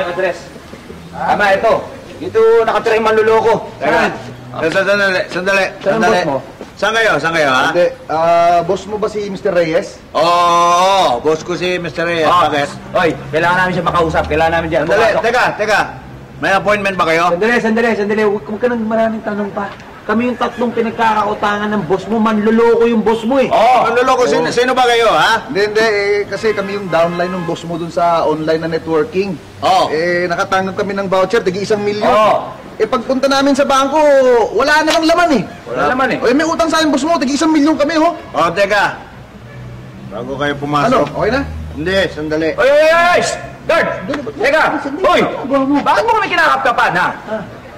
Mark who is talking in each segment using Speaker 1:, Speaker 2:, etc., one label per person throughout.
Speaker 1: yung address. Tama, ito. Dito nakatira yung manluloko.
Speaker 2: Saan? Sandali.
Speaker 1: Saan ang boss mo?
Speaker 2: Saan kayo, ha?
Speaker 3: Hindi. Boss mo ba si Mr. Reyes?
Speaker 2: Oo, boss ko si Mr. Reyes. Bakit?
Speaker 1: Oy, kailangan namin siya makausap. Kailangan namin dyan.
Speaker 2: Sandali, teka. May appointment ba kayo?
Speaker 1: Sandali. Huwag ka nang maraming tanong pa. Kami yung tatlong pinagkakautangan ng boss mo. Manluloko yung boss mo eh.
Speaker 2: Manluloko. Sino ba kayo, ha?
Speaker 3: Hindi. Kasi kami yung downline ng boss mo dun sa online na networking. Nakatanggap kami ng voucher, tigi 1 milyon. Pagpunta namin sa bangko, wala namang laman eh.
Speaker 1: Wala laman eh.
Speaker 3: May utang sa akin, boss mo, tigi 1 milyon kami, ho.
Speaker 2: Teka. Bago kayo pumasok.
Speaker 3: Ano? Okay na?
Speaker 2: Hindi, sandali.
Speaker 1: Oy! Guard! Teka! Hoy! Bakit mo kami kinakapkapan, ha?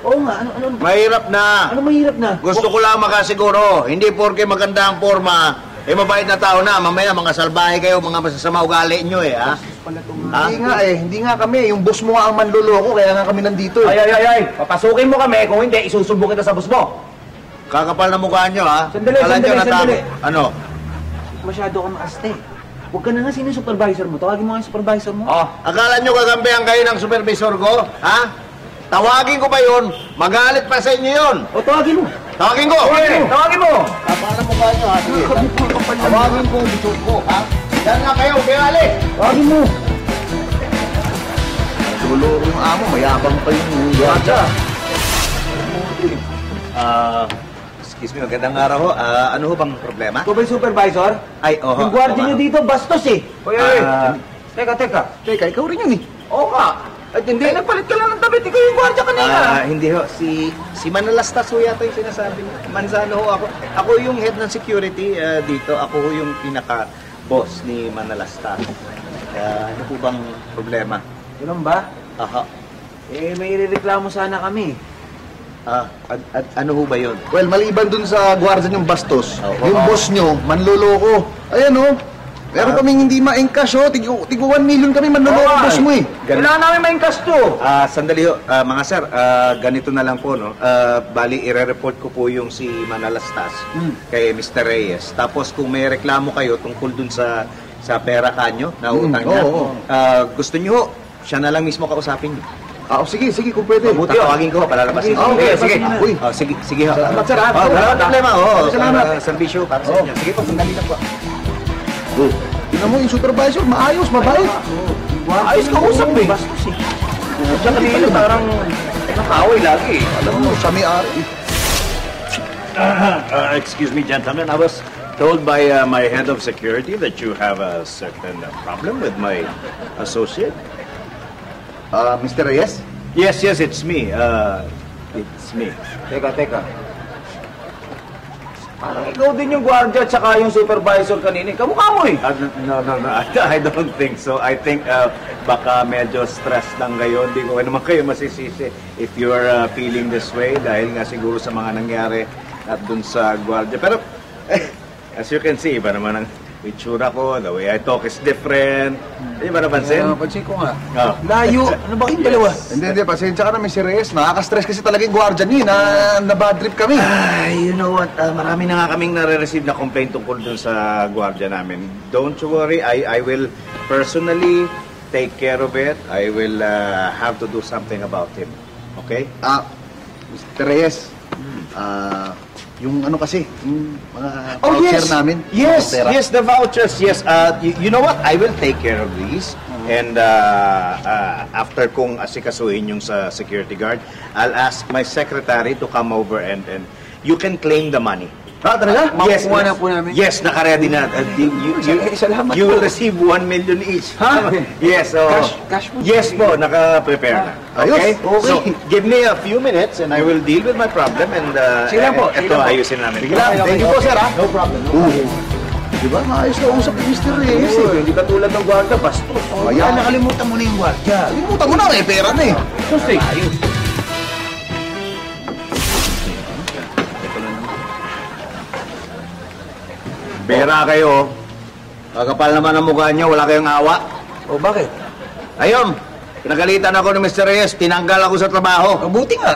Speaker 4: Oo nga, ano?
Speaker 2: Mahirap na.
Speaker 4: Ano mahirap na?
Speaker 2: Gusto ko lang makasiguro. Hindi porke maganda ang forma, mabait na tao na. Mamaya mga salbahe kayo, mga masasama ugali nyo eh, ha?
Speaker 3: Hindi nga kami. Yung boss mo nga ang manloloko, kaya nga kami nandito eh.
Speaker 1: Ay! Papasukin mo kami, kung hindi, isusumbong kita sa boss mo.
Speaker 2: Kakapal na mukha nyo, ha?
Speaker 1: Sandali.
Speaker 2: Ano?
Speaker 4: Masyado ka makaste. Huwag ka na nga, sino yung supervisor mo? Tawagin mo nga yung supervisor mo.
Speaker 2: Akala nyo kagampihan kayo ng supervisor ko, ha? Tawagin ko ba yun? Magalit pa sa inyo yun.
Speaker 4: Tawagin mo.
Speaker 2: Tawagin ko!
Speaker 1: Tawagin mo!
Speaker 2: Kapal na mukha nyo, ha? Sige. Tawagin ko, bisot ko, ha? Yan nga kayo, bingali!
Speaker 4: Tawagin mo.
Speaker 3: Luloko yung amo, mayabang pa yung gwardiya.
Speaker 2: Excuse me, magandang araw ho. Ano ho bang problema?
Speaker 1: Ikaw ba yung supervisor?
Speaker 2: Ay,
Speaker 4: Yung gwardiya nyo dito, bastos eh.
Speaker 1: Oy! Teka.
Speaker 3: Teka, ikaw rin yun eh.
Speaker 1: Oo nga. At hindi, nagpalit ka lang ng damit. Ikaw yung gwardiya kanina.
Speaker 2: Hindi ho. Si Manalastas ho yata yung sinasabi niyo. Manzano ho ako. Ako yung head ng security dito. Ako ho yung pinaka-boss ni Manalastas. Ano po bang problema?
Speaker 4: Ganun ba?
Speaker 2: Aha.
Speaker 4: May irereklamo sana kami.
Speaker 2: Ano ho ba yun?
Speaker 3: Well, maliban dun sa gwardiya yung bastos, yung
Speaker 2: Oo.
Speaker 3: boss nyo, manloloko. Ayan oh. Meron kaming hindi ma-encash oh. Tigo 1 million kami manloloko boss mo eh.
Speaker 1: Kailangan namin ma-encash to.
Speaker 2: Sandali ho, mga sir, ganito na lang po, no? Bali, ire-report ko po yung si Manalastas kay Mr. Reyes. Tapos kung may reklamo kayo tungkol dun sa pera kanyo na utang niya, gusto nyo, siya na lang mismo kausapin niyo.
Speaker 3: Sige, kung pwede.
Speaker 2: Mabuti ho, tawagin ko, palalabasin ko.
Speaker 1: Sige.
Speaker 3: Uy,
Speaker 2: Sige ho.
Speaker 3: salamat sir ha.
Speaker 2: Wala problema,
Speaker 3: Salamat.
Speaker 2: Serbisyo para sa inyo. Sige po, sandali lang po.
Speaker 3: Tingnan mo yung supervisor, maayos, mabait.
Speaker 1: Ayos ka usap eh.
Speaker 4: Bastos eh.
Speaker 1: Siya kanina parang nakaway lagi eh.
Speaker 3: Alam mo, siya may ari.
Speaker 5: Excuse me, gentlemen. I was told by my head of security that you have a certain problem with my associate.
Speaker 3: Mr. Reyes?
Speaker 5: Yes, it's me. It's me.
Speaker 1: Teka. Parang ikaw din yung gwardiya at saka yung supervisor kanina. Kamukha mo eh.
Speaker 5: No. I don't think so. I think baka medyo stressed lang kayo. Hindi ko naman kayo masisisi if you are feeling this way dahil nga siguro sa mga nangyari at dun sa gwardiya. Pero, as you can see, iba naman ang itsura ko, the way I talk is different. Hindi ba napansin?
Speaker 3: Pansin ko nga.
Speaker 4: Layo. Ano ba kayong dalawa?
Speaker 3: Hindi, pasensya ka na, Mr. Reyes. Nakaka-stress kasi talaga yung gwardiya niyo, na bad trip kami.
Speaker 2: You know what? Marami na nga kaming nare-receive na complaint tungkol dun sa gwardiya namin. Don't you worry, I will personally take care of it. I will have to do something about him. Okay?
Speaker 3: Mr. Reyes, yung ano kasi, yung mga voucher namin.
Speaker 2: Yes, the vouchers, yes. You know what? I will take care of these. And after kong asikasuhin yung sa security guard, I'll ask my secretary to come over and you can claim the money.
Speaker 3: Talaga?
Speaker 2: Yes,
Speaker 4: Makukuha na po namin.
Speaker 2: Yes, naka-ready na.
Speaker 4: Salamat
Speaker 2: You
Speaker 4: po.
Speaker 2: will receive 1 million each. Yes,
Speaker 4: Cash po?
Speaker 2: Yes po, naka-prepare na. Okay?
Speaker 3: Ayos,
Speaker 2: So, give me a few minutes and I will deal with my problem and
Speaker 4: Sige lang po,
Speaker 2: ito ayusin namin.
Speaker 3: Sige lang. Thank you po, sir ha.
Speaker 1: No problem.
Speaker 3: Diba? Maayos na usap ni Mr. Reyes eh.
Speaker 1: Hindi ka tulad ng gwardiya, bastos.
Speaker 3: Ayan,
Speaker 4: Nakalimutan mo na yung gwardiya.
Speaker 3: Limutan mo na eh, pera na eh.
Speaker 1: Bastos eh.
Speaker 2: Bera kayo. Kakapal naman ang mukha niyo, wala kayong awa.
Speaker 4: O bakit?
Speaker 2: Ayun, pinagalitan ako ni Mr. Reyes, tinanggal ako sa trabaho.
Speaker 4: Mabuti nga.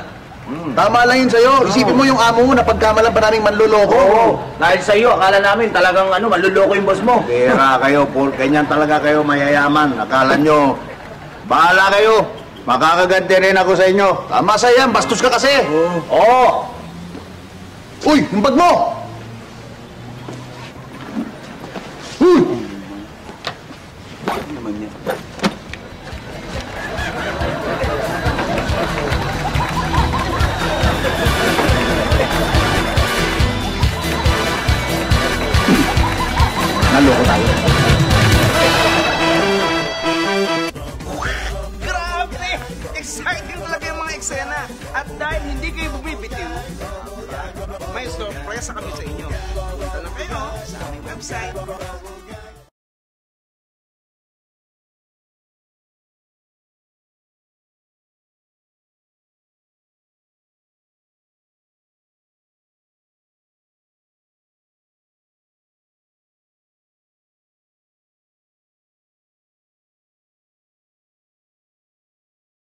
Speaker 3: Tama lang yun sa'yo. Isipin mo yung amo mo na pagkamalan pa naming manluloko.
Speaker 1: Oo. Dahil sa iyo, akala namin talagang manluloko yung boss mo.
Speaker 2: Bera kayo, ganyan talaga kayo mayayaman. Akala nyo, bahala kayo.
Speaker 5: Makakaganti rin ako sa inyo.
Speaker 3: Tama sa yan, bastos ka kasi.
Speaker 5: Oo!
Speaker 3: Uy, yung bag mo! Uy!
Speaker 4: Ano naman yan?